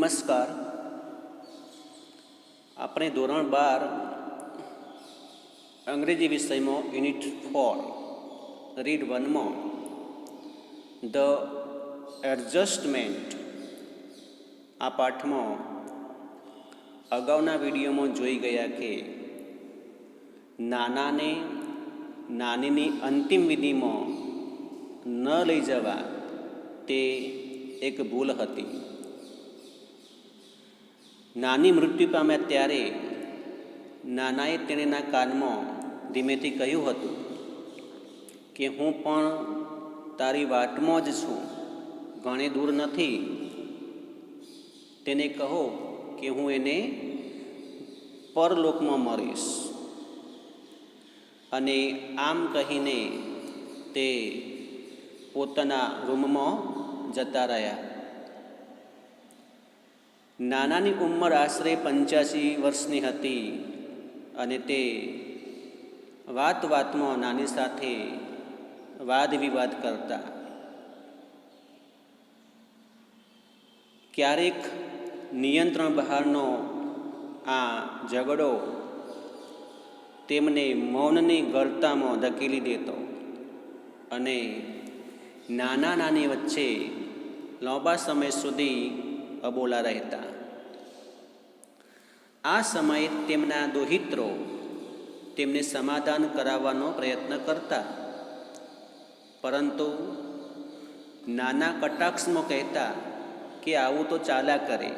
નમસ્કાર. આપણે ધોરણ 12 અંગ્રેજી વિષયમાં યુનિટ 4 રીડ 1માં ધ એડજસ્ટમેન્ટ આ પાઠમાં અગાઉના વિડીયોમાં જોઈ ગયા કે નાનાને નાનીની અંતિમ વિધિમાં ન લઈ જવા તે એક ભૂલ હતી. નાની મૃત્યુ પામ્યા ત્યારે નાનાએ તેણીના કાનમાં ધીમેથી કહ્યું હતું કે હું પણ તારી વાટમાં જ છું, ઘણી દૂર નથી. તેને કહો કે હું એને પરલોકમાં મળીશ. અને આમ કહીને તે પોતાના રૂમમાં જતા રહ્યા. નાનાની ઉંમર આશરે 85 વર્ષની હતી અને તે વાત વાતમાં નાની સાથે વાદ વિવાદ કરતા. ક્યારેક નિયંત્રણ બહારનો આ ઝઘડો તેમને મૌનની ગળતામાં ધકેલી દેતો અને નાના નાની વચ્ચે લાંબા સમય સુધી અબોલા રહેતા. આ સમયે તેમના દોહિત્રો તેમને સમાધાન કરાવવાનો પ્રયત્ન કરતા, પરંતુ નાના કટાક્ષમાં કહેતા કે આવું તો ચાલ્યા કરે.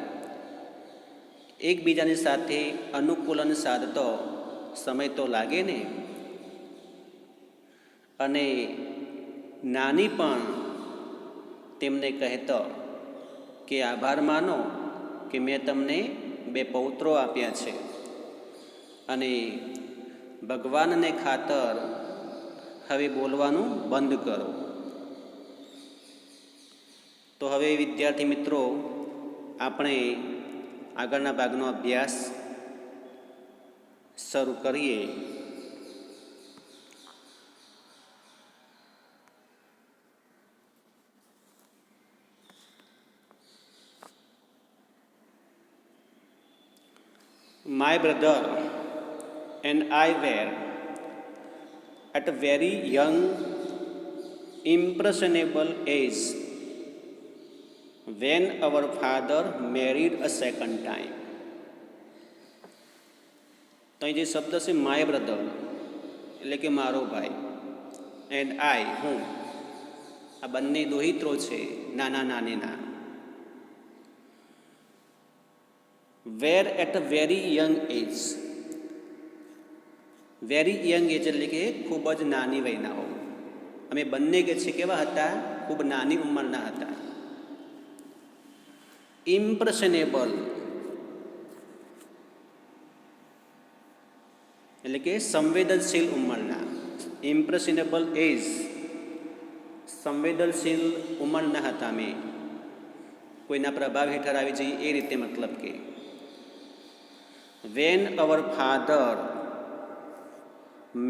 એકબીજાની સાથે અનુકૂલન સાધતો સમય તો લાગે ને. અને નાની પણ તેમને કહેતો કે આભાર માનો કે મેં તમને 2 પૌત્રો આપ્યા છે અને ભગવાનને ખાતર હવે બોલવાનું બંધ કરો. તો હવે વિદ્યાર્થી મિત્રો, આપણે આગળના ભાગનો અભ્યાસ શરૂ કરીએ. My brother and I were at a very young, impressionable age when our father married a second time. તો અહીં જે શબ્દ છે માય બ્રધર એટલે કે મારો ભાઈ, એન્ડ આઈ હું, આ બંને દોહિત્રો છે નાના નાનીના. Where at a very young age. Very young age એટલે કે ખૂબ જ નાની વયના હોવું. અમે બંને કે છે કેવા હતા? ખૂબ નાની ઉંમરના હતા. ઇમ્પ્રેશનેબલ એટલે કે સંવેદનશીલ ઉંમરના. ઇમ્પ્રેશનેબલ એજ, સંવેદનશીલ ઉંમરના હતા અમે. કોઈના પ્રભાવ હેઠળ આવી જઈએ એ રીતે, મતલબ કે વેન અવર ફાધર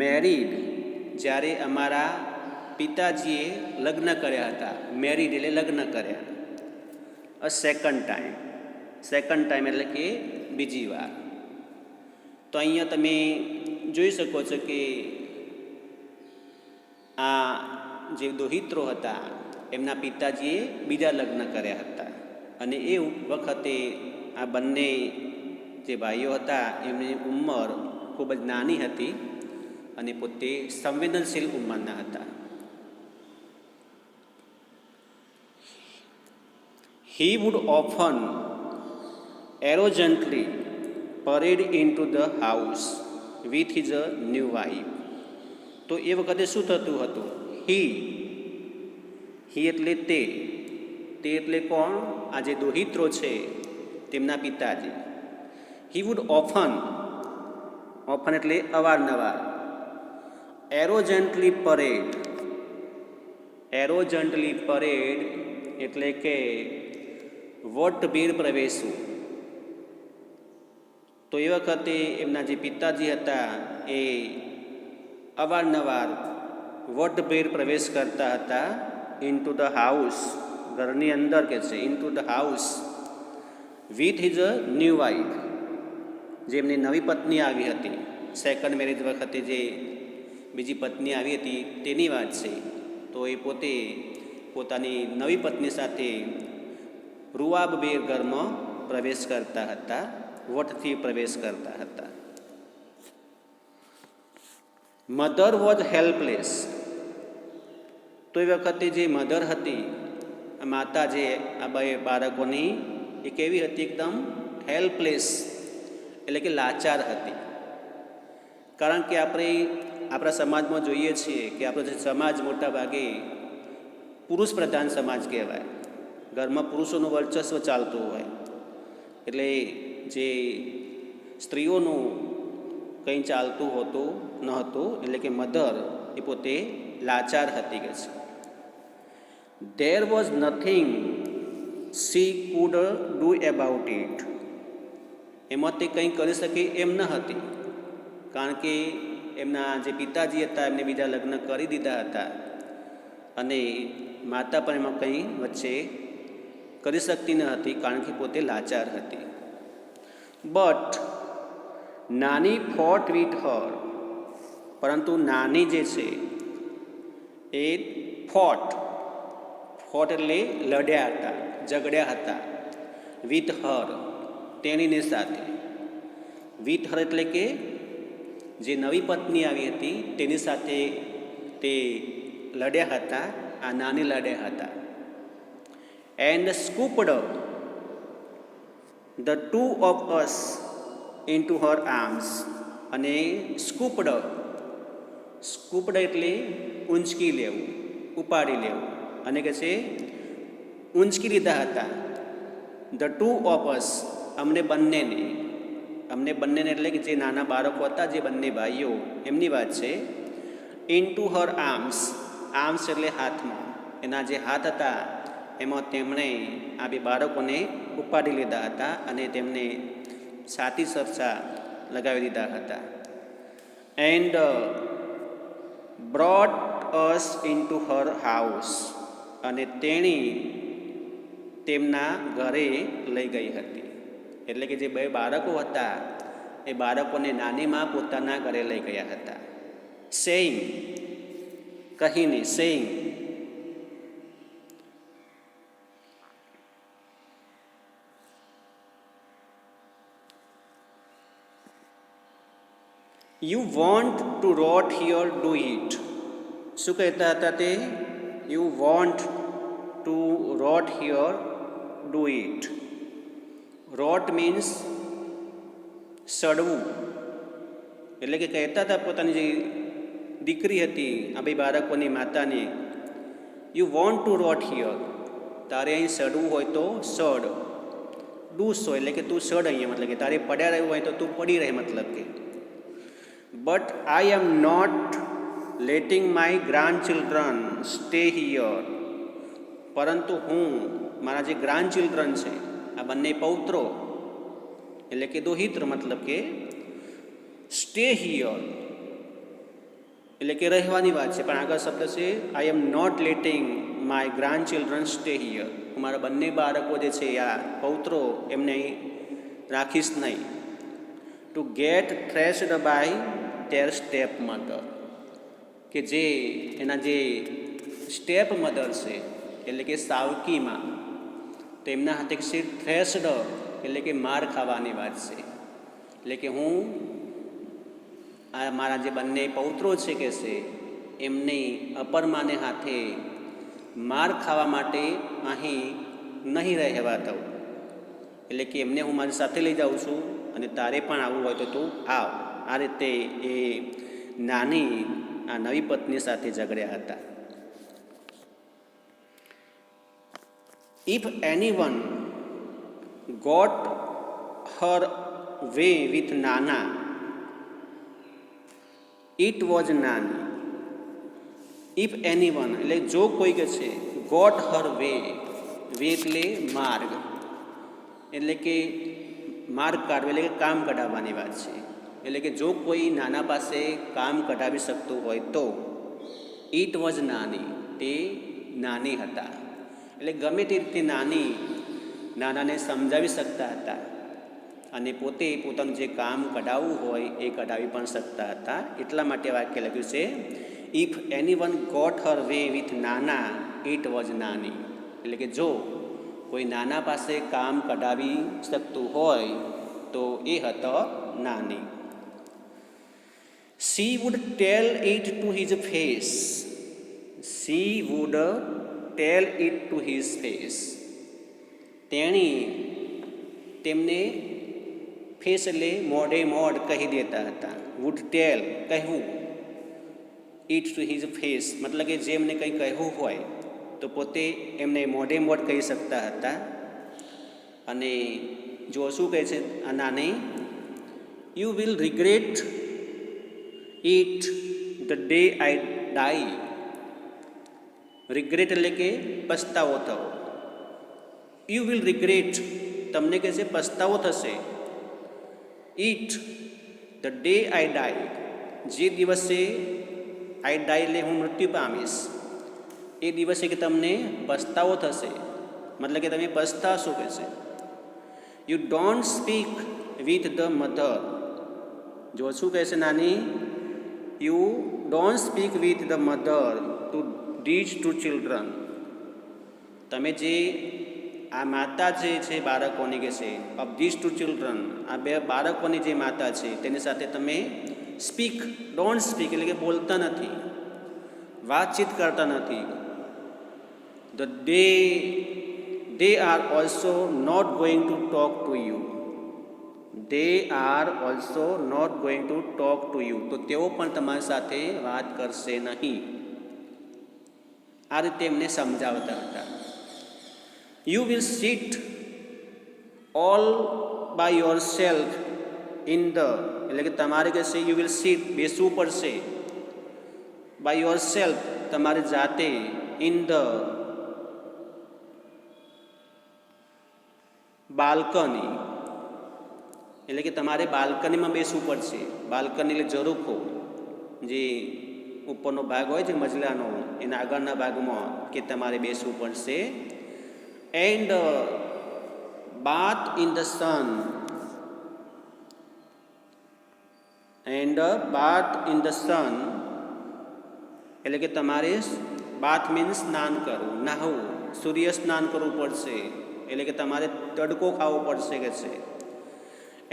મેરીડ, જ્યારે અમારા પિતાજીએ લગ્ન કર્યા હતા. મેરીડ એટલે લગ્ન કર્યા. અ સેકન્ડ ટાઈમ, સેકન્ડ ટાઈમ એટલે કે બીજી વાર. તો અહીંયા તમે જોઈ શકો છો કે આ જે દોહિત્રો હતા એમના પિતાજીએ બીજા લગ્ન કર્યા હતા અને એ વખતે આ બંને જે ભાઈઓ હતા એમની ઉંમર ખૂબ જ નાની હતી અને પોતે સંવેદનશીલ ઉંમરના હતા. He would often arrogantly parade into the house with his new wife. તો એ વખતે શું થતું હતું? હી એટલે તે એટલે કોણ? આ જે દોહિત્રો છે તેમના પિતાજી. હી વુડ ઓફન એટલે અવારનવાર. એરોજન્ટલી પરેડ એટલે કે વટભીર પ્રવેશવું. તો એ વખતે એમના જે પિતાજી હતા એ અવારનવાર વટભેર પ્રવેશ કરતા હતા ઇન્ટુ ધ હાઉસ, ઘરની અંદર કે છે, into the house with his a new wife, જે એમની નવી પત્ની આવી હતી, સેકન્ડ મેરેજ વખતે જે બીજી પત્ની આવી હતી તેની વાત છે. તો એ પોતે પોતાની નવી પત્ની સાથે રૂઆબબેર ઘરમાં પ્રવેશ કરતા હતા, વટથી પ્રવેશ કરતા હતા. Mother was helpless. તો એ વખતે જે મધર હતી, માતા જે આ બે બાળકોની, એ કેવી હતી? એકદમ હેલ્પલેસ, એટલે કે લાચાર હતી. કારણ કે આપણે આપણા સમાજમાં જોઈએ છીએ કે આપણો જે સમાજ મોટા ભાગે પુરુષ પ્રધાન સમાજ કહેવાય. ઘરમાં પુરુષોનું વર્ચસ્વ ચાલતું હોય, એટલે જે સ્ત્રીઓનું કંઈ ચાલતું હોતું ન હતું. એટલે કે મધર એ પોતે લાચાર હતી કે છે. There was nothing she could do about it. એમાં તે કંઈ કરી શકે એમ ન હતી, કારણ કે એમના જે પિતાજી હતા એમને બીજા લગ્ન કરી દીધા હતા, અને માતા પણ એમાં કંઈ વચ્ચે કરી શકતી ન હતી, કારણ કે પોતે લાચાર હતી. બટ નાની ફોટ વિથ હર. પરંતુ નાની જે છે એ ફોટ એટલે લડ્યા હતા, ઝઘડ્યા હતા. વિથ હર, તેણીને સાથે. વિથ હર એટલે કે જે નવી પત્ની આવી હતી તેની સાથે તે લડ્યા હતા, આ નાની લડ્યા હતા. And scooped the two of us into her arms. અને સ્કૂપડ એટલે ઊંચકી લેવું, ઉપાડી લેવું. અને કે છે ઊંચકી લીધા હતા. ધ ટુ ઓફ અસ, અમને બંનેને એટલે કે જે નાના બાળકો હતા, જે બંને ભાઈઓ, એમની વાત છે. Into her arms. આર્મ્સ એટલે હાથમાં, એના જે હાથ હતા એમાં તેમણે આ બે બાળકોને ઉપાડી લીધા હતા અને તેમને છાતી સરસા લગાવી દીધા હતા. And brought us into her house. અને તેણી તેમના ઘરે લઈ ગઈ હતી. એટલે કે જે બે બાળકો હતા એ બાળકોને નાનીમાં પોતાના ઘરે લઈ ગયા હતા. સેઇંગ, કહીને, saying. You want to rot here, do it. શું કહેતા હતા તે? You want to rot here, do it. Rot means સડવું. એટલે કે કહેતા હતા પોતાની જે દીકરી હતી આ બે બાળકોની માતાને, you want to rot here, તારે અહીં સડવું હોય તો સડ. ડુ સો એટલે કે તું સડ અહીંયા, મતલબ કે તારે પડ્યા રહેવું હોય તો તું પડી રહે, મતલબ કે. But I am not letting my grandchildren stay here. પરંતુ હું મારા જે ગ્રાન્ડ ચિલ્ડ્રન છે, આ બંને પૌત્રો એટલે કે દોહિત્ર, મતલબ કે સ્ટે હિયર એટલે કે રહેવાની વાત છે, પણ આગળ શબ્દ છે I am not letting my grandchildren stay here. હું મારા બંને બાળકો જે છે, આ પૌત્રો, એમને રાખીશ નહીં. To get thrashed by their stepmother. કે જે એના જે સ્ટેપ મધર છે એટલે કે સાવકીમાં, તેમના હાથે થ્રેશ્ડ એટલે કે માર ખાવાની વાત છે. એટલે કે હું આ મારા જે બંને પૌત્રો છે કે છે એમની અપરમાને હાથે માર ખાવા માટે અહીં નહીં રહેવા દઉં. એટલે કે એમને હું મારી સાથે લઈ જાઉં છું અને તારે પણ આવવું હોય તો તું આવ. આ રીતે એ નાની આ નવી પત્ની સાથે ઝઘડ્યા હતા. If anyone got her way with Nana, it was Nani. If anyone એટલે જો કોઈ કે છે, ગોટ હર વે, વે એટલે માર્ગ, એટલે કે માર્ગ કાઢવો એટલે કે કામ કઢાવવાની વાત છે. એટલે કે જો કોઈ નાના પાસે કામ કઢાવી શકતું હોય તો ઇટ વોઝ નાની, તે નાની હતા. એટલે ગમે તે રીતે નાની નાનાને સમજાવી શકતા હતા અને પોતે પોતાનું જે કામ કઢાવવું હોય એ કઢાવી પણ શકતા હતા. એટલા માટે વાક્ય લખ્યું છે, if anyone got her way with Nana it was Nani. એટલે કે જો કોઈ નાના પાસે કામ કઢાવી શકતું હોય તો એ હતો નાની. She would tell it to his face. She would tell it to his face. તેણી તેમને ફેસ એટલે મોઢે મોઢ કહી દેતા હતા. વુડ ટેલ કહેવું, ઇટ ટુ હિઝ ફેસ મતલબ કે જે એમને કંઈ કહેવું હોય તો પોતે એમને મોઢે મોઢ કહી શકતા હતા. અને જો શું કહે છે આ નાની, you will regret it the day I die. Regret એટલે કે પસ્તાવો થવો. યુ વિલ રિગ્રેટ તમને કહે છે પસ્તાવો થશે. ઇટ ધ ડે આઈ ડાઈ જે દિવસે આઈ ડાઈ એટલે હું મૃત્યુ પામીશ એ દિવસે કે તમને પસ્તાવો થશે, મતલબ કે તમે પસ્તાશો કહે છે. You don't speak with the mother. જો શું કહે છે Nani, you don't speak with the mother to ditch two children. તમે જે આ માતા જે છે બાળકોની કે છે ઓફ ધીસ ટુ ચિલ્ડ્રન, આ બે બાળકોની જે માતા છે તેની સાથે તમે સ્પીક ડોન્ટ સ્પીક એટલે કે બોલતા નથી, વાતચીત કરતા નથી. The they are also not going to talk to you. They are also not going to talk to you. તો તેઓ પણ તમારી સાથે વાત કરશે નહીં. આ રીતે એમને સમજાવતા હતા. You will sit all by yourself in the, એટલે કે તમારે કહેશે યુ વિલ સીટ બેસવું પડશે, બાય યોર સેલ્ફ તમારી જાતે, ઇન ધ બાલ્કની એટલે કે તમારે બાલ્કનીમાં બેસવું પડશે. બાલ્કની એટલે ઝરૂખો, જે ઉપરનો ભાગ હોય છે મજલાનો એના આગળના ભાગમાં કે તમારે બેસવું પડશે. And bath in the sun. And bath in the sun એટલે કે તમારે બાથ મીન્સ સ્નાન કરવું, નાહવું, સૂર્ય સ્નાન કરવું પડશે, એટલે કે તમારે તડકો ખાવો પડશે કે છે.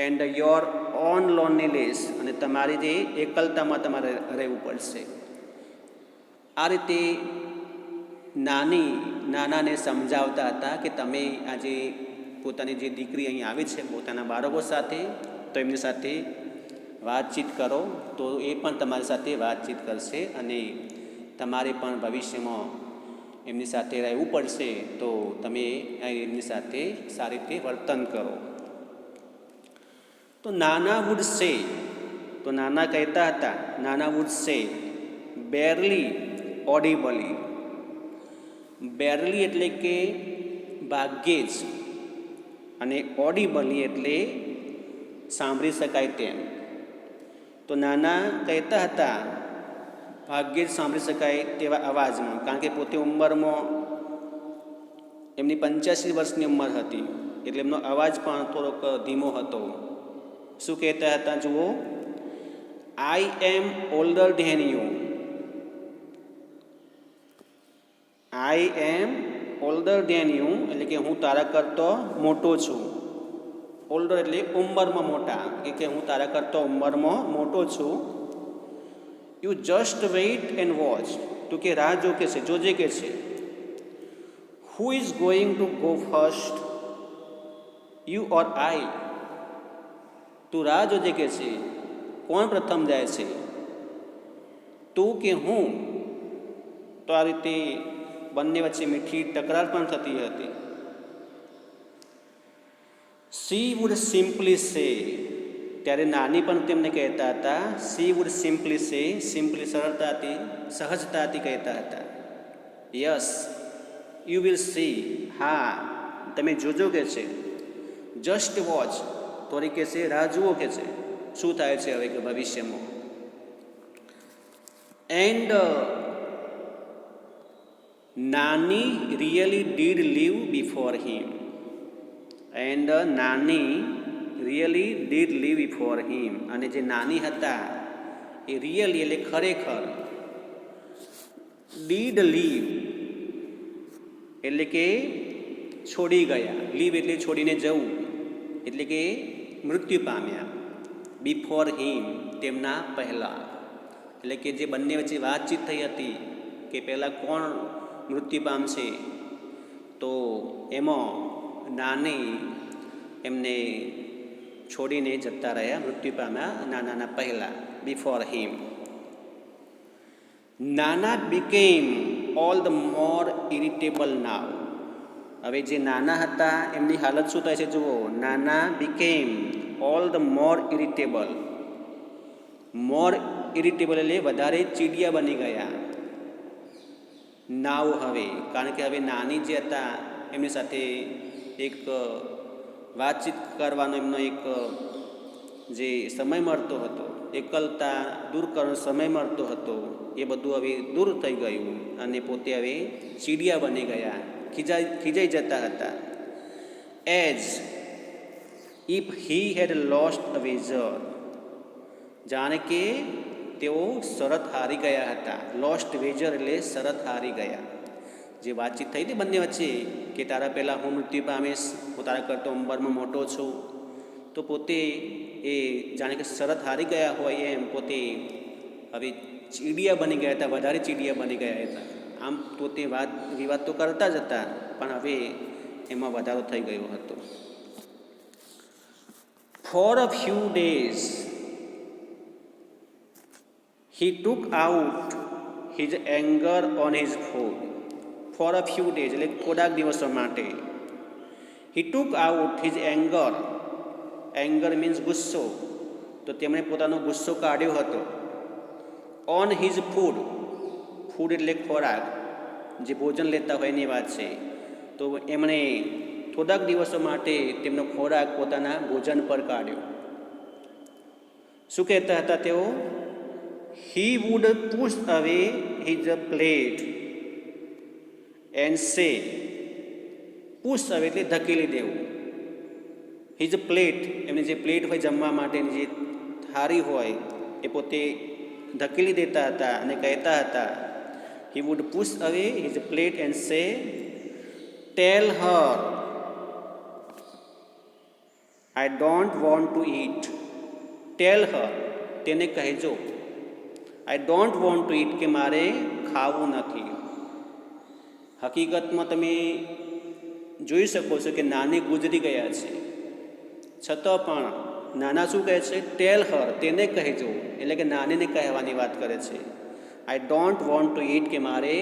એન્ડ યોર ઓન લોનલીનેસ અને તમારી જે એકલતામાં તમારે રહેવું પડશે. આ રીતે નાનાને સમજાવતા હતા કે તમે આજે પોતાની જે દીકરી અહીં આવી છે પોતાના બાળકો સાથે, તો એમની સાથે વાતચીત કરો તો એ પણ તમારી સાથે વાતચીત કરશે અને તમારે પણ ભવિષ્યમાં એમની સાથે રહેવું પડશે તો તમે એમની સાથે સારી રીતે વર્તન કરો. તો નાના વુડ સે, તો નાના કહેતા હતા, નાના વુડ સે બેરલી ઓડિબલી. બેરલી એટલે કે ભાગ્યે જ અને ઓડિબલી એટલે સાંભળી શકાય તેમ. તો નાના કહેતા હતા ભાગ્યે જ સાંભળી શકાય તેવા અવાજમાં, કારણ કે પોતે ઉંમરમાં એમની 85 વર્ષની ઉંમર હતી એટલે એમનો અવાજ પણ થોડોક ધીમો હતો. શું કહેતા હતા જુઓ, I am older than you. I am older than you એટલે કે હું તારા કરતો મોટો છું. ઓલ્ડર એટલે ઉંમરમાં મોટા, કે હું તારા કરતો ઉંમરમાં મોટો છું. You just wait and watch, તું કે રાહ જો કે છે, જોજે કે છે. Who is going to go first, you or I. તું રાહ જોજે કે છે, કોણ પ્રથમ જાય છે, તું કે હું. તો આ રીતે બંને વચ્ચે મીઠી તકરાર પણ થતી હતી. સી વુડ સિમ્પલી સે, ત્યારે નાની પણ તેમને કહેતા હતા સી વુડ સિમ્પલી સે, સિમ્પલી સરળતાથી સહજતાથી કહેતા હતા. યસ યુ વિલ સી, હા તમે જોજો કે છે. જસ્ટ વોચ, થોડી કે છે રાહ જુઓ કે છે શું થાય છે હવે કે ભવિષ્યમાં. And Nani really did live before him. And Nani really did live before him, અને જે નાની હતા એ રિયલી એટલે ખરેખર ડીડ લીવ એટલે કે છોડી ગયા, લીવ એટલે છોડીને જવું, એટલે કે મૃત્યુ પામ્યા, બિફોર હિમ તેમના પહેલાં. એટલે કે જે બંને વચ્ચે વાતચીત થઈ હતી કે પહેલાં કોણ મૃત્યુ પામશે, તો એમાં નાની એમને છોડીને જતા રહ્યા, મૃત્યુ પામ્યા નાનાના પહેલાં, before him. Nana became all the more irritable now. હવે જે નાના હતા એમની હાલત શું થાય છે જુઓ. નાના became all the more irritable. More irritable એટલે વધારે ચીડિયા બની ગયા. નાવ હવે, કારણ કે હવે નાની જે હતા એમની સાથે એક વાતચીત કરવાનો એમનો એક જે સમય મળતો હતો, એકલતા દૂર કરવાનો સમય મળતો હતો, એ બધું હવે દૂર થઈ ગયું અને પોતે હવે ચીડિયા બની ગયા, ખીજાઈ જતા હતા. As if he had lost a wager. જાણે કે તેઓ શરત હારી ગયા હતા. લોસ્ટ વેજર એટલે શરત હારી ગયા. જે વાતચીત થઈ હતી બંને વચ્ચે કે તારા પહેલાં હું મૃત્યુ પામીશ, હું તારા કરતો ઉંમરમાં મોટો છું, તો પોતે એ જાણે કે શરત હારી ગયા હોય એમ પોતે હવે ચીડિયા બની ગયા હતા, વધારે ચીડિયા બની ગયા હતા. આમ પોતે વાત વિવાદ તો કરતા જ હતા, પણ હવે એમાં વધારો થઈ ગયો હતો. For a few days he took out his anger on his food. For a few days એટલે થોડાક દિવસો માટે. he took out his anger. anger means ગુસ્સો. તો તેમણે પોતાનો ગુસ્સો કાઢ્યો હતો. on his food. food એટલે ખોરાક, જે ભોજન લેતા હોય એની વાત છે. તો એમણે થોડાક દિવસો માટે તેમનો ખોરાક પોતાના ભોજન પર કાઢ્યો. શું કહેતા હતા તેઓ? He would push away his plate and say, push away એટલે ધકેલી દેવું. his plate એમને જે પ્લેટ હોય જમવા માટેની જે થાળી હોય એ પોતે ધકેલી દેતા હતા અને કહેતા હતા, he would push away his plate and say, tell her I don't want to eat. tell her તેને કહેજો, I don't want to eat કે મારે ખાવું નથી. હકીકતમાં તમે જોઈ શકો છો કે નાની ગુજરી ગયા છે, છતાં પણ નાના શું કહે છે? ટેલ હર, તેને કહેજો. એટલે કે નાનીને કહેવાની વાત કરે છે. I don't want to eat કે મારે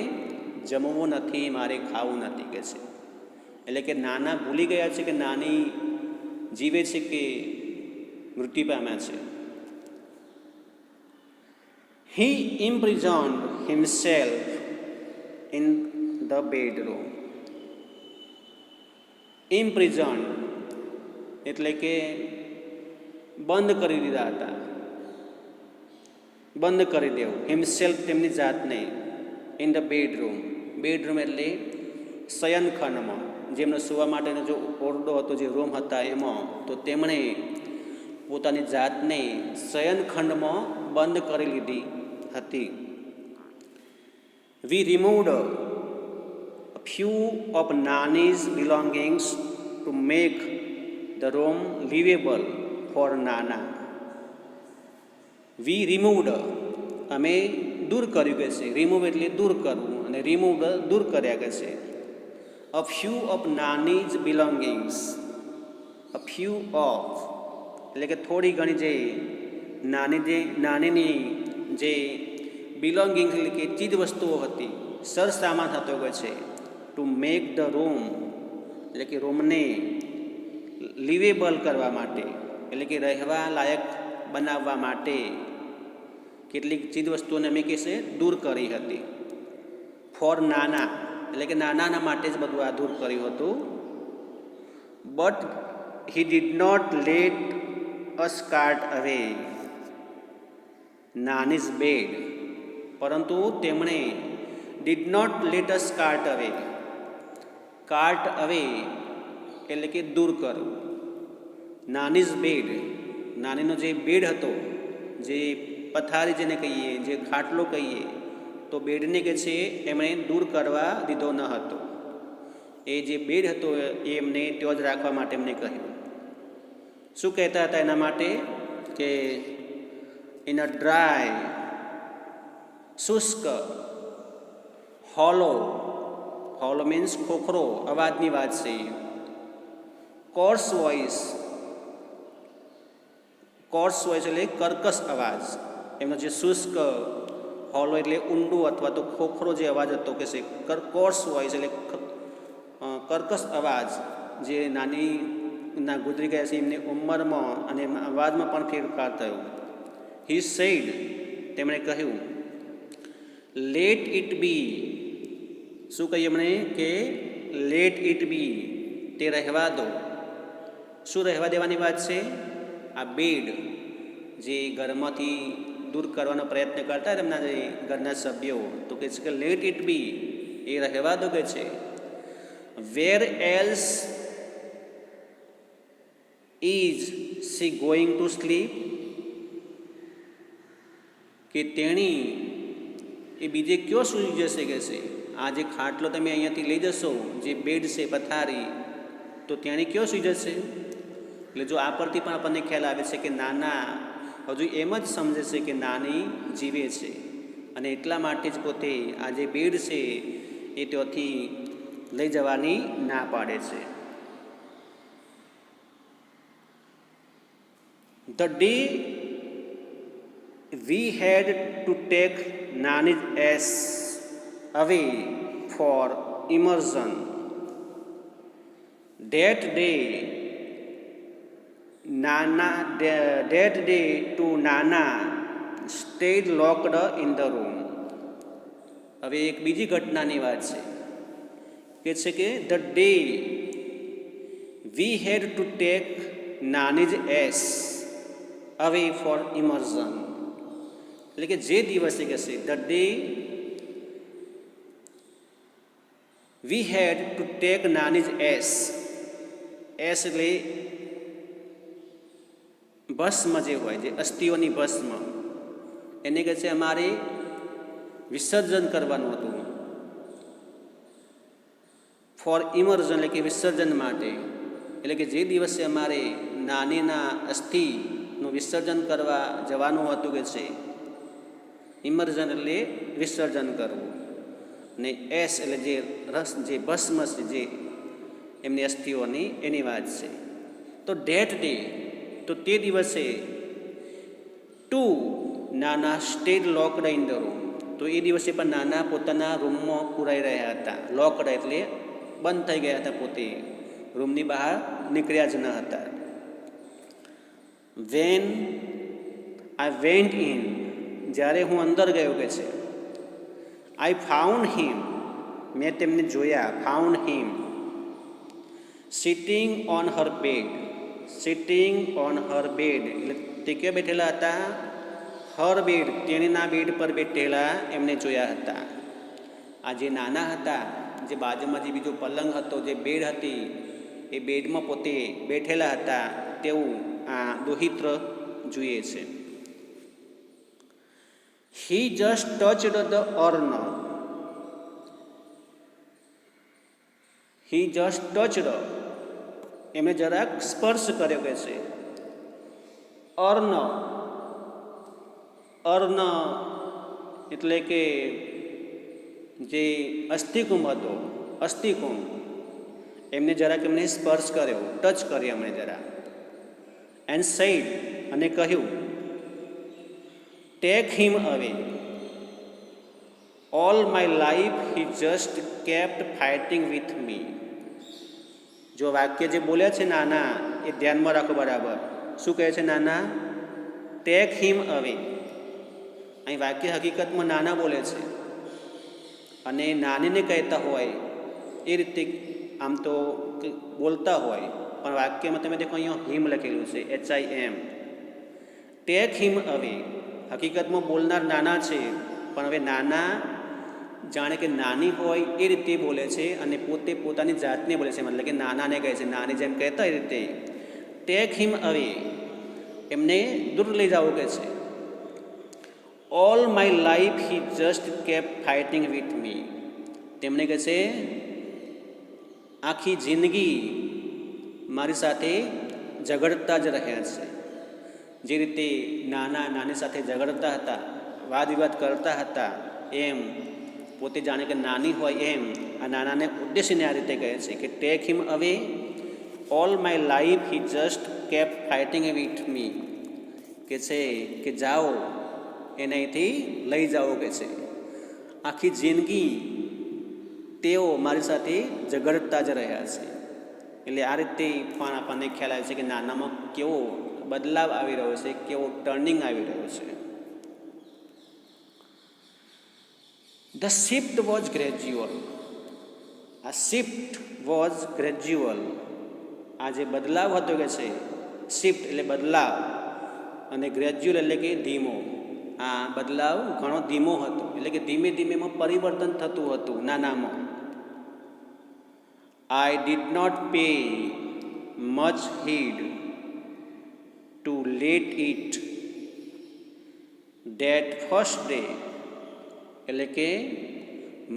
જમવું નથી, મારે ખાવું નથી કે છે. એટલે કે નાના ભૂલી ગયા છે કે નાની જીવે છે કે મૃત્યુ પામ્યા છે. He imprisoned himself in the bedroom. Imprisoned એટલે કે બંધ કરી દીધા હતા, બંધ કરી દેવું. હિમસેલ્ફ તેમની જાતને. In the bedroom. બેડરૂમ એટલે શયનખંડમાં, જેમનો સુવા માટેનો જો ઓરડો હતો, જે રૂમ હતા એમાં, તો તેમણે પોતાની જાતને શયનખંડમાં બંધ કરી લીધી હતી. We removed a few of Nani's belongings to make the room livable for Nana. We removed, અમે દૂર કર્યું કે છે. રિમૂવ એટલે દૂર કરવું, અને રિમૂવ દૂર કર્યા કે છે. A few of Nani's belongings. A few of એટલે કે થોડી ઘણી જે નાનીની જે બિલોંગિંગ એટલે કે ચીજ વસ્તુઓ હતી, સરસામાન હતો કે છે. ટુ મેક ધ રૂમ એટલે કે રૂમને લિવેબલ કરવા માટે, એટલે કે રહેવા લાયક બનાવવા માટે કેટલીક ચીજ વસ્તુઓને અમે કહેશે દૂર કરી હતી. ફોર નાના એટલે કે નાના માટે જ બધું આ દૂર કર્યું હતું. But he did not let us cart away Nani's bed. પરંતુ તેમણે did not let us cart away. Cart away એટલે કે દૂર કરવું. નાનીઝ બેડ, નાનીનો જે બેડ હતો, જે પથારી જેને કહીએ, જે ખાટલો કહીએ, તો બેડને કે છે એમણે દૂર કરવા દીધો ન હતો. એ જે બેડ હતો એ એમને ત્યાં જ રાખવા માટે એમને કહ્યું. શું કહેતા હતા એના માટે કે ઇન અ ડ્રાય, શુષ્ક, હોલો, હોલો મીન્સ ખોખરો અવાજની વાત છે, કોર્સ વોઇસ, કોર્સ વોઇસ એટલે કર્કશ અવાજ, એમનો જે શુષ્ક, હોલો એટલે ઊંડું અથવા તો ખોખરો જે અવાજ હતો કે છે કોર્સ વોઇસ એટલે કર્કશ અવાજ, જે નાનીના ગુજરી ગયા છે એમની ઉંમરમાં અને એમના અવાજમાં પણ ફેરફાર થયો. હી સેડ, તેમણે કહ્યું, લેટ ઇટ બી. શું કહ્યું એમણે કે લેટ ઇટ બી, તે રહેવા દો. શું રહેવા દેવાની વાત છે? આ બેડ જે ઘરમાંથી દૂર કરવાનો પ્રયત્ન કરતા તેમના જે ઘરના સભ્યો, તો કહે છે કે લેટ ઇટ બી, એ રહેવા દો કે છે. Where else is she going to sleep, કે તેણી એ બીજે કયો સૂઈ જશે કે છે. આ જે ખાટલો તમે અહીંયાથી લઈ જશો, જે બેડ છે પથારી, તો તેણી કયો સૂઈ જશે. એટલે જો આ પરથી પણ આપણને ખ્યાલ આવે છે કે નાના હજુ એમ જ સમજે છે કે નાની જીવે છે, અને એટલા માટે જ પોતે આ જે બેડ છે એ ત્યાંથી લઈ જવાની ના પાડે છે. The day we had to take Nani's ass away for immersion. That day to Nana stayed locked in the room. હવે એક બીજી ઘટનાની વાત છે કે the day we had to take Nani's ass away for immersion, એટલે કે જે દિવસે કહેશે the day we had to take Nani's ash, ash એટલે ભસ્મ જે હોય, જે અસ્થિઓની ભસ્મ, એને કહે છે અમારે વિસર્જન કરવાનું હતું. ફોર ઇમર્ઝન એટલે કે વિસર્જન માટે, એટલે કે જે દિવસે અમારે નાનીના અસ્થિનું વિસર્જન કરવા જવાનું હતું કે છે. ઇમર્ઝન એટલે વિસર્જન કરવું, ને એસ એટલે જે રસ, જે ભસ્મ છે જે એમની અસ્થિઓની, એની વાત છે. તો ડેટ ડે, તો તે દિવસે ટુ નાના stayed locked in the room, તો એ દિવસે પણ નાના પોતાના રૂમમાં પુરાઈ રહ્યા હતા. લોકડ એટલે બંધ થઈ ગયા હતા, પોતે રૂમની બહાર નીકળ્યા જ ન હતા. વેન આઈ વેન્ટ ઇન, જ્યારે હું અંદર ગયો કે છે. આઈ ફાઉન્ડ હિમ, મેં તેમને જોયા. Found him sitting on her bed, sitting on her bed એટલે તે ક્યાં બેઠેલા હતા? હર બેડ, તેણીના બેડ પર બેઠેલા એમને જોયા હતા. આ જે નાના હતા, જે બાજુમાં જે બીજો પલંગ હતો, જે બેડ હતી, એ બેડમાં પોતે બેઠેલા હતા તેવું આ દોહિત્ર જોઈએ છે. He just touched the urn. He just touched, એમણે જરાક સ્પર્શ કર્યો કે છે. અર્ન, અર્ન એટલે કે જે અસ્થિકુંભ હતો, અસ્થિકુંભ, એમને જરાક એમને સ્પર્શ કર્યો, ટચ કર્યો એમણે જરા. એન્ડ સેડ, અને કહ્યું, tech him away. All my life he just kept fighting with મી. જો વાક્ય જે બોલ્યા છે નાના, એ ધ્યાનમાં રાખો બરાબર. શું કહે છે નાના? ટેક હિમ અવે. અહીં વાક્ય હકીકતમાં નાના બોલે છે, અને નાનીને કહેતા હોય એ રીતે આમ તો બોલતા હોય, પણ વાક્યમાં તમે દેખો અહીંયા હિમ લખેલું છે, HIM. ટેક હિમ અવે, હકીકતમાં બોલનાર નાના છે, પણ હવે નાના જાણે કે નાની હોય એ રીતે બોલે છે અને પોતે પોતાની જાતને બોલે છે, મતલબ કે નાનાને કહે છે, નાની જેમ કહેતા એ રીતે. ટેક હિમ અવે, એમને દૂર લઈ જાઓ કહે છે. All my life he just kept fighting with me, તેમણે કહે છે આખી જિંદગી મારી સાથે ઝઘડતા જ રહ્યા છે. જે રીતે નાના નાની સાથે ઝઘડતા હતા, વાદ વિવાદ કરતા હતા, એમ પોતે જાણે કે નાની હોય એમ આ નાનાને ઉદ્દેશીને આ રીતે કહે છે કે take him away, all my life he just kept fighting with me, કે છે કે જાઓ એને અહીંથી લઈ જાઓ કે છે. આખી જિંદગી તેઓ મારી સાથે ઝઘડતા જ રહ્યા છે. એટલે આ રીતે પણ આપણને ખ્યાલ આવે છે કે નાનામાં કેવો બદલાવ આવી રહ્યો છે, કેવો ટર્નિંગ આવી રહ્યો છે. ધ શિફ્ટ વોઝ ગ્રેજ્યુઅલ, આ શિફ્ટ વોઝ ગ્રેજ્યુઅલ, આ જે બદલાવ હતો કે છે, શિફ્ટ એટલે બદલાવ અને ગ્રેજ્યુઅલ એટલે કે ધીમો. આ બદલાવ ઘણો ધીમો હતો, એટલે કે ધીમે ધીમેમાં પરિવર્તન થતું હતું નાનામાં. I did not pay much heed to let it that first day, એટલે કે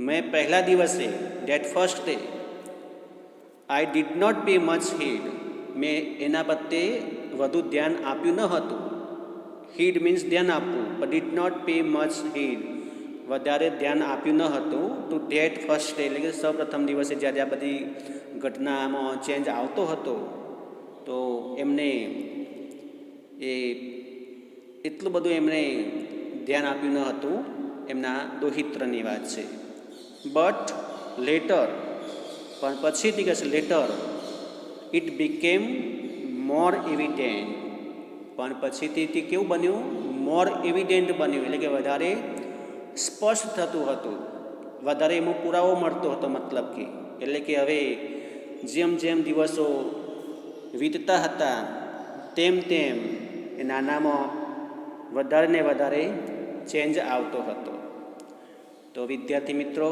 મેં પહેલા દિવસે that first day I did not pay much heed, મેં એના પ્રત્યે વધુ ધ્યાન આપ્યું ન હતું. heed means ધ્યાન આપવું, but did not pay much heed, વધારે ધ્યાન આપ્યું ન હતું. ટુ ડેટ ફર્સ્ટ ડે એટલે કે સૌપ્રથમ દિવસે જ્યારે આ બધી ઘટનામાં ચેન્જ આવતો હતો તો એમને એ એટલું બધું એમણે ધ્યાન આપ્યું ન હતું. એમના દોહિત્રની વાત છે. બટ લેટર, પણ પછીથી કહે છે લેટર, ઇટ બીકેમ મોર એવિડેન્ટ, પણ પછીથી કેવું બન્યું? મોર એવિડેન્ટ બન્યું, એટલે કે વધારે સ્પષ્ટ થતું હતું, વધારે એમાં પુરાવો મળતો હતો. મતલબ કે એટલે કે હવે જેમ જેમ દિવસો વીતતા હતા તેમ તેમ એ નાનામાં વધારે ને વધારે ચેન્જ આવતો હતો. તો વિદ્યાર્થી મિત્રો,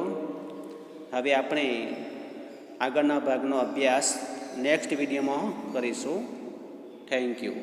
હવે આપણે આગળના ભાગનો અભ્યાસ નેક્સ્ટ વિડીયોમાં કરીશું. Thank you.